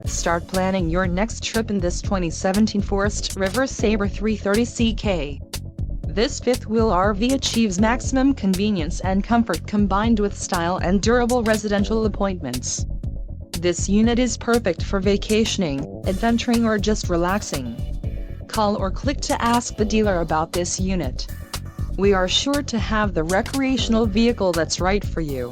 Start planning your next trip in this 2017 Forest River Sabre 330CK. This fifth-wheel RV achieves maximum convenience and comfort combined with style and durable residential appointments. This unit is perfect for vacationing, adventuring or just relaxing. Call or click to ask the dealer about this unit. We are sure to have the recreational vehicle that's right for you.